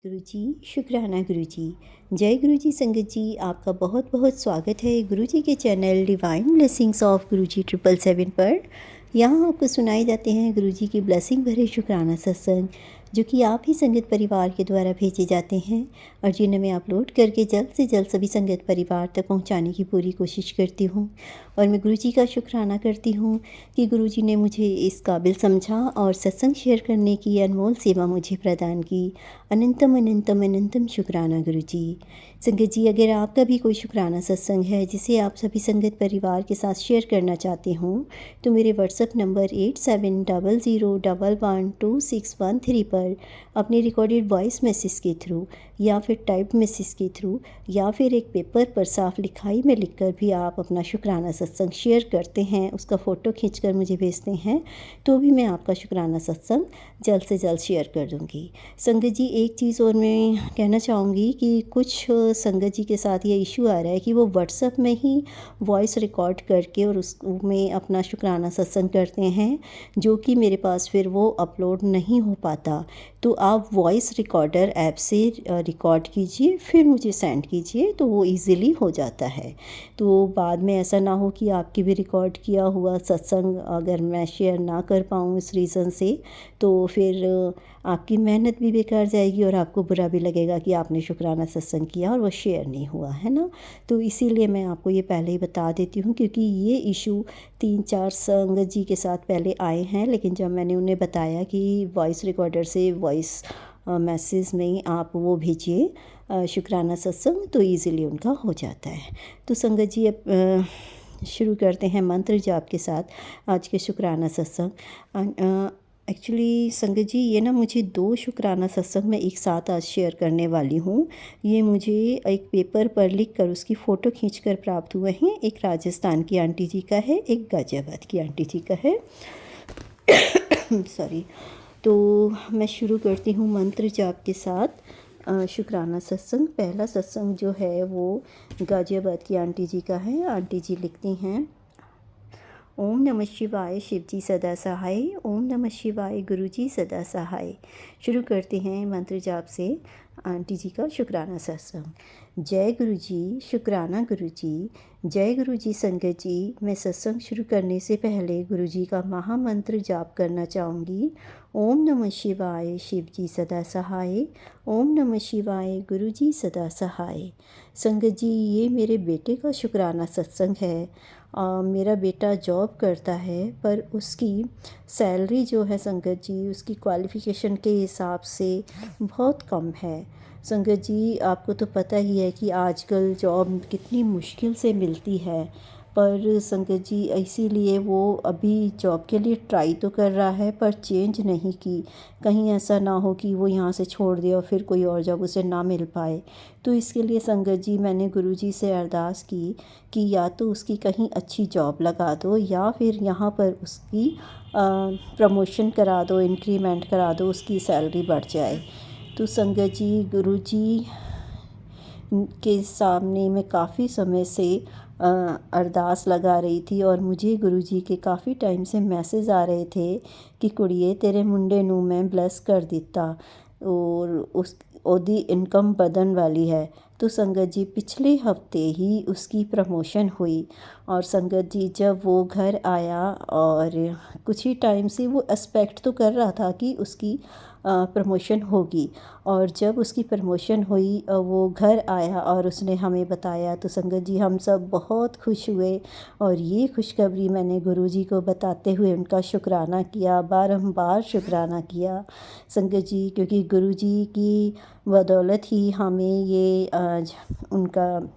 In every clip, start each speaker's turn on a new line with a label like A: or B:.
A: गुरुजी, शुक्राना गुरुजी। जय गुरुजी संगत जी, आपका बहुत बहुत स्वागत है गुरुजी के चैनल डिवाइन ब्लेसिंग्स ऑफ गुरुजी 777 पर। यहाँ आपको सुनाए जाते हैं गुरुजी की ब्लेसिंग भरे शुक्राना सत्संग, जो कि आप ही संगत परिवार के द्वारा भेजे जाते हैं और जिन्हें मैं अपलोड करके जल्द से जल्द सभी संगत परिवार तक पहुँचाने की पूरी कोशिश करती हूँ। और मैं गुरुजी का शुक्राना करती हूँ कि गुरुजी ने मुझे इस काबिल समझा और सत्संग शेयर करने की अनमोल सेवा मुझे प्रदान की। अनंतम अनंतम अनंतम शुक्राना गुरुजी। संगत जी, अगर आपका भी कोई शुक्राना सत्संग है जिसे आप सभी संगत परिवार के साथ शेयर करना चाहते हो, तो मेरे व्हाट्सएप नंबर 8700112613 पर अपने रिकॉर्डेड वॉइस मैसेज के थ्रू या फिर टाइप्ड मैसेज के थ्रू या फिर एक पेपर पर साफ लिखाई में लिखकर भी आप अपना शुक्राना सत्संग शेयर करते हैं, उसका फ़ोटो खींचकर मुझे भेजते हैं, तो भी मैं आपका शुक्राना सत्संग जल्द से जल्द शेयर कर दूँगी। संगत जी, एक चीज़ और मैं कहना चाहूँगी कि कुछ संगत जी के साथ ये इशू आ रहा है कि वो व्हाट्सएप में ही वॉइस रिकॉर्ड करके और उसमें अपना शुक्राना सत्संग करते हैं, जो कि मेरे पास फिर वो अपलोड नहीं हो पाता। तो आप वॉइस रिकॉर्डर ऐप से रिकॉर्ड कीजिए, फिर मुझे सेंड कीजिए, तो वो इजीली हो जाता है। तो बाद में ऐसा ना हो कि आपकी भी रिकॉर्ड किया हुआ सत्संग अगर मैं शेयर ना कर पाऊँ इस रीज़न से, तो फिर आपकी मेहनत भी बेकार जाएगी और आपको बुरा भी लगेगा कि आपने शुक्राना सत्संग किया और वो शेयर नहीं हुआ, है ना। तो इसीलिए मैं आपको ये पहले ही बता देती हूँ, क्योंकि ये इशू 3-4 संगत जी के साथ पहले आए हैं, लेकिन जब मैंने उन्हें बताया कि वॉइस रिकॉर्डर से वॉइस मैसेज में आप वो भेजिए शुक्राना सत्संग, तो ईज़िली उनका हो जाता है। तो संगत जी, अब शुरू करते हैं मंत्र जाप के साथ आज के शुक्राना सत्संग। एक्चुअली संगत जी, ये ना मुझे 2 शुक्राना सत्संग मैं एक साथ आज शेयर करने वाली हूँ। ये मुझे एक पेपर पर लिख कर उसकी फ़ोटो खींचकर प्राप्त हुए हैं। एक राजस्थान की आंटी जी का है, एक गाज़ियाबाद की आंटी जी का है। सॉरी। तो मैं शुरू करती हूँ मंत्र जाप के साथ शुक्राना सत्संग। पहला सत्संग जो है वो गाज़ियाबाद की आंटी जी का है। आंटी जी लिखती हैं, ओम नमः शिवाय, शिवजी सदा सहाय। ओम नमः शिवाय, गुरुजी सदा सहाय। शुरू करते हैं मंत्र जाप से आंटी जी का शुक्राना सत्संग। जय गुरुजी, शुक्राना गुरुजी। जय गुरुजी संगत जी, मैं सत्संग शुरू करने से पहले गुरुजी का महामंत्र जाप करना चाहूँगी। ओम नमः शिवाय, शिवजी सदा सहाय। ओम नमः शिवाय, गुरुजी सदा सहाय। संगत जी, ये मेरे बेटे का शुक्राना सत्संग है। मेरा बेटा जॉब करता है, पर उसकी सैलरी जो है संगत जी, उसकी क्वालिफ़िकेशन के हिसाब से बहुत कम है। संगत जी, आपको तो पता ही है कि आजकल जॉब कितनी मुश्किल से मिलती है, पर संगत जी इसीलिए वो अभी जॉब के लिए ट्राई तो कर रहा है, पर चेंज नहीं की। कहीं ऐसा ना हो कि वो यहाँ से छोड़ दे और फिर कोई और जॉब उसे ना मिल पाए। तो इसके लिए संगत जी मैंने गुरुजी से अरदास की कि या तो उसकी कहीं अच्छी जॉब लगा दो या फिर यहाँ पर उसकी प्रमोशन करा दो, इंक्रीमेंट करा दो, उसकी सैलरी बढ़ जाए। तो संगत जी, गुरुजी के सामने मैं काफ़ी समय से अरदास लगा रही थी और मुझे गुरुजी के काफ़ी टाइम से मैसेज आ रहे थे कि कुड़िए, तेरे मुंडे नू मैं ब्लेस कर दिता और उस ओदी इनकम बढ़न वाली है। तो संगत जी, पिछले हफ्ते ही उसकी प्रमोशन हुई और संगत जी जब वो घर आया और कुछ ही टाइम से वो एक्सपेक्ट तो कर रहा था कि उसकी प्रमोशन होगी, और जब उसकी प्रमोशन हुई वो घर आया और उसने हमें बताया, तो संगत जी हम सब बहुत खुश हुए और ये खुशखबरी मैंने गुरुजी को बताते हुए उनका शुक्राना किया, बारंबार शुक्राना किया संगत जी, क्योंकि गुरुजी की बदौलत ही हमें ये आज उनका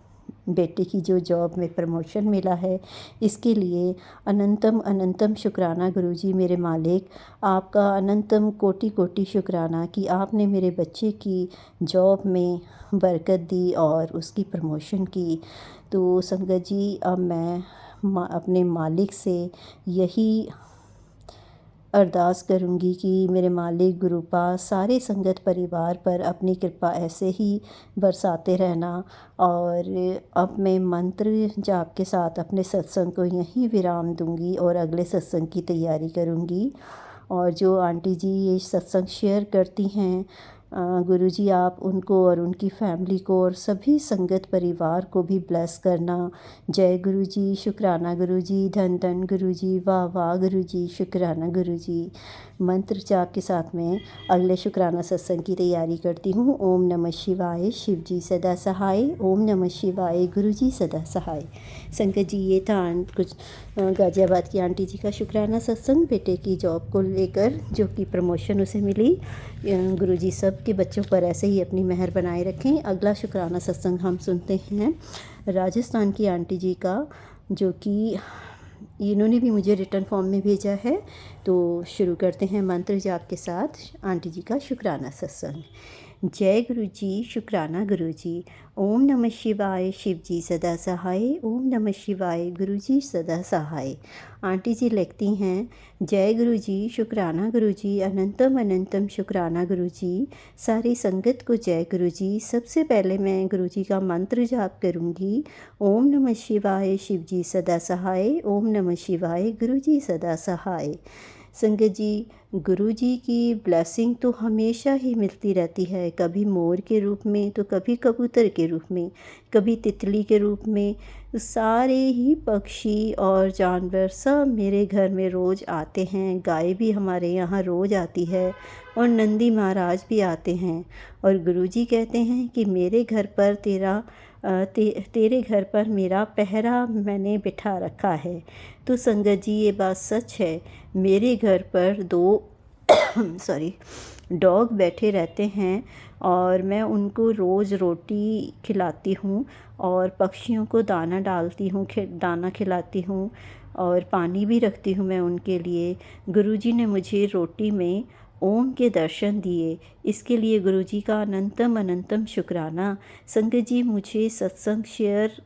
A: बेटे की जो जॉब में प्रमोशन मिला है, इसके लिए अनंतम अनंतम शुक्राना गुरुजी मेरे मालिक। आपका अनंतम कोटि कोटि शुक्राना कि आपने मेरे बच्चे की जॉब में बरकत दी और उसकी प्रमोशन की। तो संगत जी, अब मैं अपने मालिक से यही अरदास करूँगी कि मेरे मालिक गुरुपा सारे संगत परिवार पर अपनी कृपा ऐसे ही बरसाते रहना। और अब मैं मंत्र जाप के साथ अपने सत्संग को यहीं विराम दूँगी और अगले सत्संग की तैयारी करूँगी। और जो आंटी जी ये सत्संग शेयर करती हैं, गुरुजी आप उनको और उनकी फैमिली को और सभी संगत परिवार को भी ब्लेस करना। जय गुरुजी, शुक्राना गुरुजी, धन धन गुरुजी, वाह वाह गुरुजी, शुक्राना गुरुजी। मंत्र जाप के साथ में अगले शुक्राना सत्संग की तैयारी करती हूँ। ओम नमः शिवाय, शिव जी सदा सहाय। ओम नमः शिवाय, गुरुजी सदा सहाय। संगत जी, ये था कुछ गाज़ियाबाद की आंटी जी का शुक्राना सत्संग, बेटे की जॉब को लेकर जो कि प्रमोशन उसे मिली। गुरुजी सब के बच्चों पर ऐसे ही अपनी मेहर बनाए रखें। अगला शुक्राना सत्संग हम सुनते हैं राजस्थान की आंटी जी का, जो कि इन्होंने भी मुझे रिटर्न फॉर्म में भेजा है। तो शुरू करते हैं मंत्र जाप के साथ आंटी जी का शुक्राना सत्संग। जय गुरु जी, शुक्राना गुरु जी। ओम नमः शिवाय, शिव जी सदा सहाय। ओम नमः शिवाय, गुरु जी सदा सहाय। आंटी जी लिखती हैं, जय गुरु जी, शुक्राना गुरु जी, अनंतम अनंतम शुक्राना गुरु जी। सारी संगत को जय गुरु जी। सबसे पहले मैं गुरु जी का मंत्र जाप करूँगी। ओम नमः शिवाय, शिव जी सदा सहाय। ओम नमः शिवाय, गुरु जी सदा सहाय। संगत जी, गुरु जी की ब्लेसिंग तो हमेशा ही मिलती रहती है, कभी मोर के रूप में तो कभी कबूतर के रूप में, कभी तितली के रूप में। सारे ही पक्षी और जानवर सब मेरे घर में रोज़ आते हैं। गाय भी हमारे यहाँ रोज़ आती है और नंदी महाराज भी आते हैं। और गुरु जी कहते हैं कि मेरे घर पर तेरे घर पर मेरा पहरा मैंने बिठा रखा है। तो संगत जी, ये बात सच है। मेरे घर पर 2 डॉग बैठे रहते हैं और मैं उनको रोज़ रोटी खिलाती हूँ और पक्षियों को दाना डालती हूँ, दाना खिलाती हूँ और पानी भी रखती हूँ मैं उनके लिए। गुरुजी ने मुझे रोटी में ओम के दर्शन दिए, इसके लिए गुरुजी का अनंतम अनंतम शुक्राना। संगत जी, मुझे सत्संग शेयर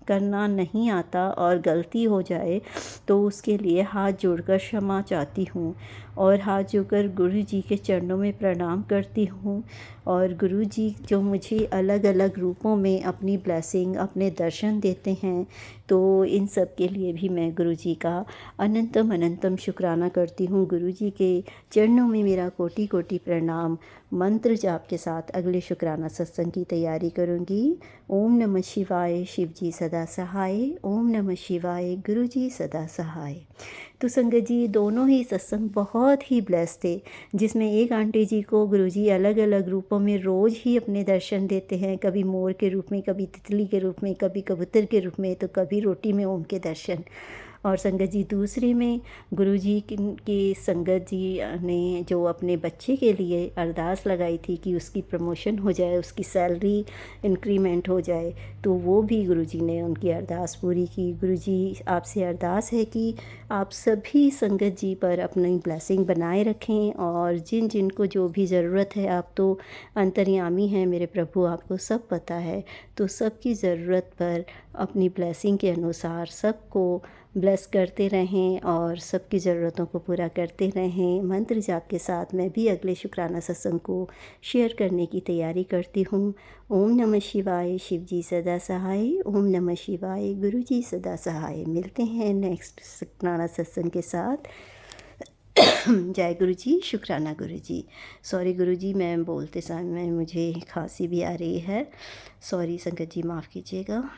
A: करना नहीं आता और गलती हो जाए तो उसके लिए हाथ जोड़कर क्षमा चाहती हूँ और हाथ जोड़कर गुरु जी के चरणों में प्रणाम करती हूँ। और गुरु जी जो मुझे अलग अलग रूपों में अपनी ब्लेसिंग, अपने दर्शन देते हैं, तो इन सब के लिए भी मैं गुरु जी का अनंतम अनंतम शुक्राना करती हूँ। गुरु जी के चरणों में मेरा कोटि कोटि प्रणाम। मंत्र जाप के साथ अगले शुक्राना सत्संग की तैयारी करूँगी। ओम नमः शिवाय, शिव जी सदा सहाय। ओम नमः शिवाय, गुरु जी सदा सहाय। तो संगत जी, दोनों ही सत्संग बहुत ही ब्लेस थे, जिसमें एक आंटी जी को गुरुजी अलग अलग रूपों में रोज़ ही अपने दर्शन देते हैं, कभी मोर के रूप में, कभी तितली के रूप में, कभी कबूतर के रूप में, तो कभी रोटी में ओम के दर्शन। और संगत जी, दूसरे में गुरुजी की संगत जी ने जो अपने बच्चे के लिए अरदास लगाई थी कि उसकी प्रमोशन हो जाए, उसकी सैलरी इंक्रीमेंट हो जाए, तो वो भी गुरुजी ने उनकी अरदास पूरी की। गुरुजी, आपसे अरदास है कि आप सभी संगत जी पर अपनी ब्लेसिंग बनाए रखें और जिन जिन को जो भी ज़रूरत है, आप तो अंतर्यामी हैं मेरे प्रभु, आपको सब पता है, तो सबकी ज़रूरत पर अपनी ब्लेसिंग के अनुसार सबको ब्लेस करते रहें और सबकी ज़रूरतों को पूरा करते रहें। मंत्र जाप के साथ मैं भी अगले शुक्राना सत्संग को शेयर करने की तैयारी करती हूँ। ओम नमः शिवाय, शिव जी सदा सहाय। ओम नमः शिवाय, गुरु जी सदा सहाय। मिलते हैं नेक्स्ट शुक्राना सत्संग के साथ। जय गुरु जी, शुक्राना गुरु जी। सॉरी गुरु जी, मैं बोलते समय मुझे खांसी भी आ रही है। सॉरी संगत जी, माफ़ कीजिएगा।